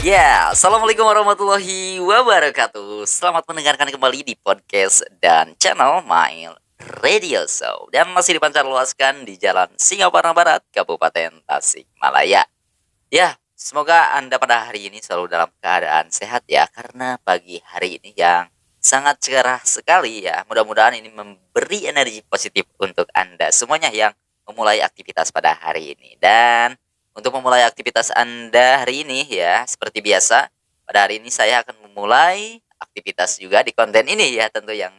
Ya, assalamualaikum warahmatullahi wabarakatuh. Selamat mendengarkan kembali di podcast dan channel Mail Radio Show, dan masih dipancarluaskan di Jalan Singaparna Barat, Kabupaten Tasikmalaya. Ya, semoga Anda pada hari ini selalu dalam keadaan sehat ya, karena pagi hari ini yang sangat cerah sekali ya. Mudah-mudahan ini memberi energi positif untuk Anda semuanya yang memulai aktivitas pada hari ini. Dan untuk memulai aktivitas Anda hari ini ya, seperti biasa, pada hari ini saya akan memulai aktivitas juga di konten ini ya, tentu yang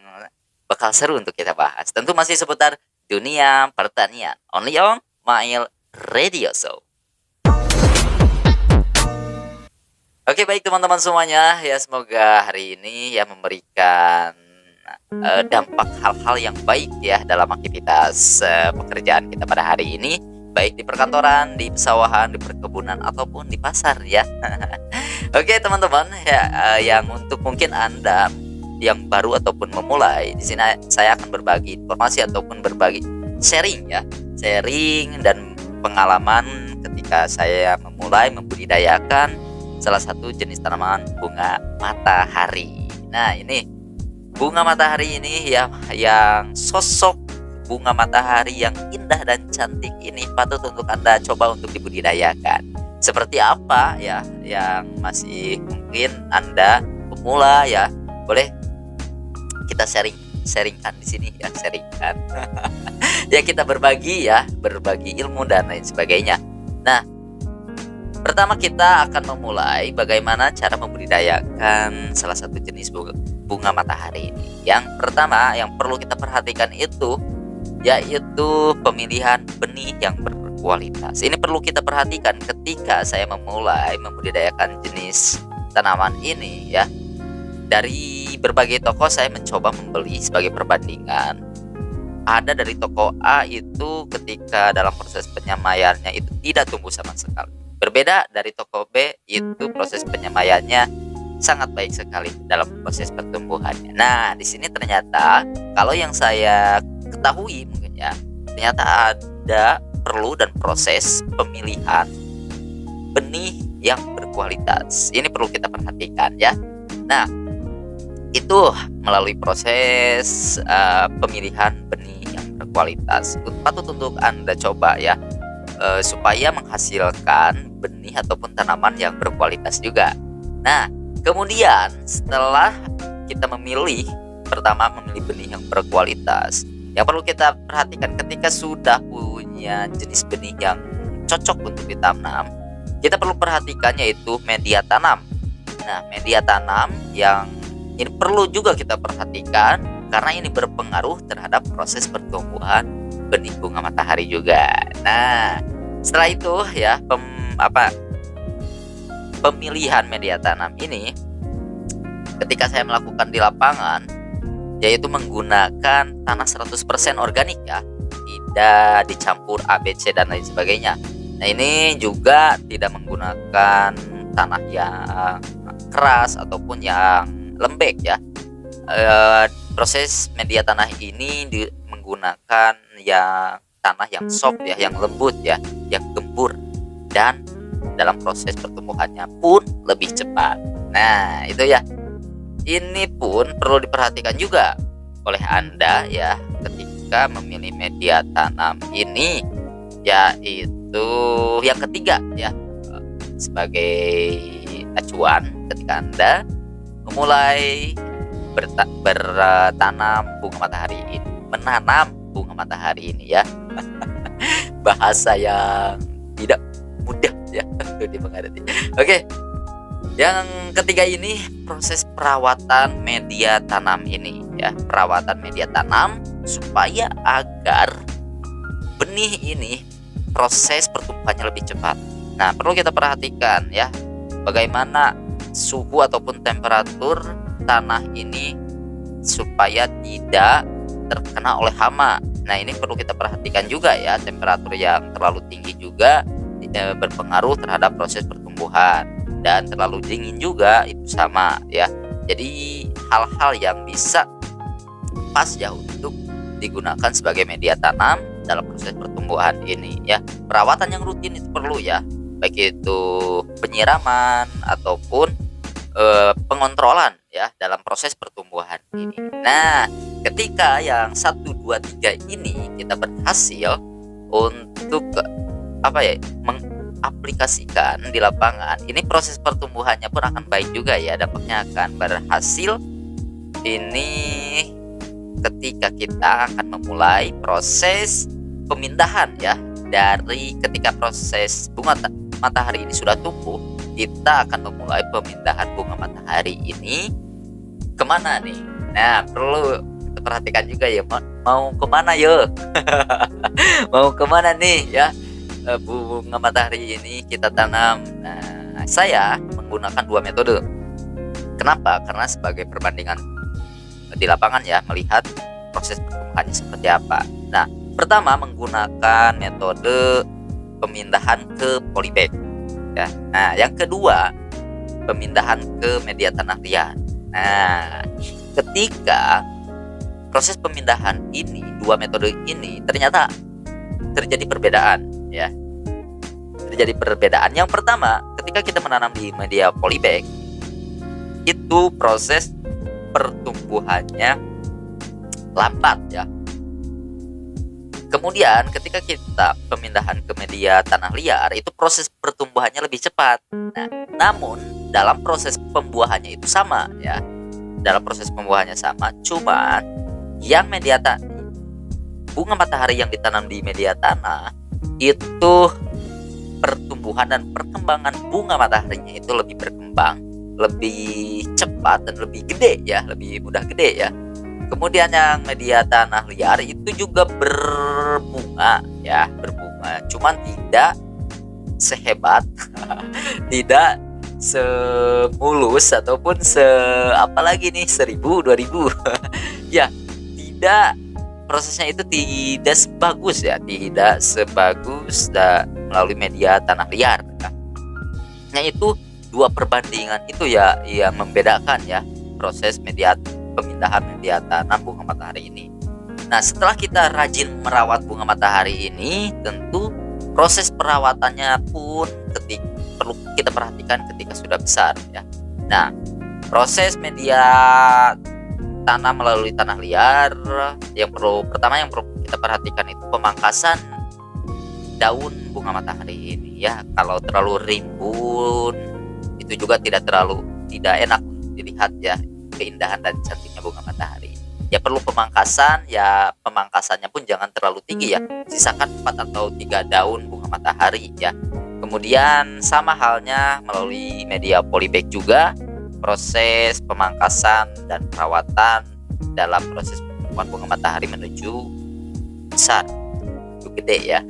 bakal seru untuk kita bahas. Tentu masih seputar dunia pertanian. Only on Mail Radio Show. Oke, baik teman-teman semuanya ya, semoga hari ini ya memberikan dampak hal-hal yang baik ya dalam aktivitas pekerjaan kita pada hari ini, baik di perkantoran, di pesawahan, di perkebunan ataupun di pasar ya. Oke teman-teman ya, yang untuk mungkin Anda yang baru ataupun memulai, di sini saya akan berbagi informasi ataupun berbagi sharing ya, sharing dan pengalaman ketika saya memulai membudidayakan salah satu jenis tanaman bunga matahari. Nah, ini bunga matahari ini ya, yang sosok bunga matahari yang indah dan cantik ini patut untuk Anda coba untuk dibudidayakan. Seperti apa ya yang masih mungkin Anda pemula ya, boleh kita sharingkan di sini ya, sharingkan. Ya, kita berbagi ilmu dan lain sebagainya. Nah, pertama kita akan memulai bagaimana cara membudidayakan salah satu jenis bunga matahari ini. Yang pertama yang perlu kita perhatikan itu yaitu pemilihan benih yang berkualitas. Ini perlu kita perhatikan ketika saya memulai membudidayakan jenis tanaman ini ya. Dari berbagai toko saya mencoba membeli sebagai perbandingan. Ada dari toko A itu ketika dalam proses penyamaiannya itu tidak tumbuh sama sekali. Berbeda dari toko B, itu proses penyamaiannya sangat baik sekali dalam proses pertumbuhannya. Nah, di sini ternyata kalau yang saya ketahui mungkin ya, ternyata ada perlu dan proses pemilihan benih yang berkualitas. Ini perlu kita perhatikan ya. Nah, itu melalui proses pemilihan benih yang berkualitas. Patut untuk Anda coba ya, supaya menghasilkan benih ataupun tanaman yang berkualitas juga. Nah, kemudian setelah kita memilih benih yang berkualitas, yang perlu kita perhatikan ketika sudah punya jenis benih yang cocok untuk ditanam, kita perlu perhatikan yaitu media tanam. Nah, media tanam yang ini perlu juga kita perhatikan karena ini berpengaruh terhadap proses pertumbuhan benih bunga matahari juga. Nah, setelah itu ya pemilihan media tanam ini ketika saya melakukan di lapangan yaitu menggunakan tanah 100% organik ya, tidak dicampur ABC dan lain sebagainya. Nah, ini juga tidak menggunakan tanah yang keras ataupun yang lembek ya. Proses media tanah ini menggunakan tanah yang soft ya, yang lembut ya, yang gembur, dan dalam proses pertumbuhannya pun lebih cepat. Nah, itu ya. Ini pun perlu diperhatikan juga oleh Anda ya ketika memilih media tanam ini, yaitu yang ketiga ya, sebagai acuan ketika Anda memulai bertanam bunga matahari ini, menanam bunga matahari ini ya. Bahasa yang tidak mudah ya untuk dimengerti. Oke. Yang ketiga ini proses perawatan media tanam ini ya, perawatan media tanam supaya agar benih ini proses pertumbuhannya lebih cepat. Nah, perlu kita perhatikan ya bagaimana suhu ataupun temperatur tanah ini supaya tidak terkena oleh hama. Nah, ini perlu kita perhatikan juga ya, temperatur yang terlalu tinggi juga berpengaruh terhadap proses pertumbuhan, dan terlalu dingin juga itu sama ya. Jadi hal-hal yang bisa pas ya untuk digunakan sebagai media tanam dalam proses pertumbuhan ini ya. Perawatan yang rutin itu perlu ya. baik itu penyiraman ataupun pengontrolan ya dalam proses pertumbuhan ini. Nah, ketika yang 1, 2, 3 ini kita berhasil untuk mengaplikasikan di lapangan, ini proses pertumbuhannya pun akan baik juga ya, dampaknya akan berhasil. Ini ketika kita akan memulai proses pemindahan ya, dari ketika proses bunga matahari ini sudah tumbuh, kita akan memulai pemindahan bunga matahari ini kemana nih? Nah, perlu kita perhatikan juga ya, mau kemana yo? Mau kemana nih ya? Bunga matahari ini kita tanam. Nah, saya menggunakan 2 metode. Kenapa? Karena sebagai perbandingan di lapangan ya, melihat proses pertumbuhannya seperti apa. Nah, pertama menggunakan metode pemindahan ke polybag ya. Nah, yang kedua pemindahan ke media tanah liar. Nah, ketika proses pemindahan ini, 2 metode ini ternyata terjadi perbedaan ya. Terjadi perbedaan. Yang pertama, ketika kita menanam di media polybag, itu proses pertumbuhannya lambat ya. Kemudian ketika kita pemindahan ke media tanah liar, itu proses pertumbuhannya lebih cepat. Nah, namun dalam proses pembuahannya itu sama ya. Dalam proses pembuahannya sama, cuman yang bunga matahari yang ditanam di media tanah itu pertumbuhan dan perkembangan bunga mataharinya itu lebih berkembang, lebih cepat dan lebih gede ya, lebih mudah gede ya. Kemudian yang media tanah liar itu juga berbunga ya, berbunga, cuman tidak sehebat tidak semulus ataupun apalagi nih 1000 2000 ya, tidak, prosesnya itu tidak sebagus ya, tidak sebagus melalui media tanah liar ya. Nah, itu 2 perbandingan itu ya yang membedakan ya proses pemindahan media tanam bunga matahari ini. Nah, setelah kita rajin merawat bunga matahari ini, tentu proses perawatannya pun perlu kita perhatikan ketika sudah besar ya. Nah, proses media tanam melalui tanah liar yang perlu kita perhatikan itu pemangkasan daun bunga matahari ini ya. Kalau terlalu rimbun itu juga tidak enak dilihat ya, keindahan dan cantiknya bunga matahari. Ya perlu pemangkasan, ya pemangkasannya pun jangan terlalu tinggi ya. Sisakan 4 atau 3 daun bunga matahari ya. Kemudian sama halnya melalui media polybag juga, proses pemangkasan dan perawatan dalam proses pertumbuhan bunga matahari menuju besar, menuju gede ya.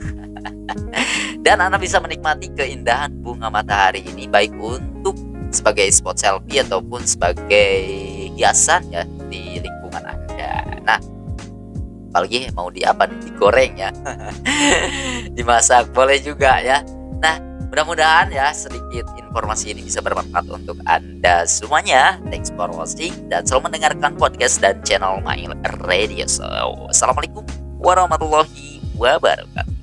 Dan Anda bisa menikmati keindahan bunga matahari ini baik untuk sebagai spot selfie ataupun sebagai hiasan ya di lingkungan Anda. Nah, apalagi mau digoreng ya. Dimasak boleh juga ya. Nah, mudah-mudahan ya sedikit informasi ini bisa bermanfaat untuk Anda semuanya. Thanks for watching dan selalu mendengarkan podcast dan channel My Radio Show. Assalamualaikum warahmatullahi wabarakatuh.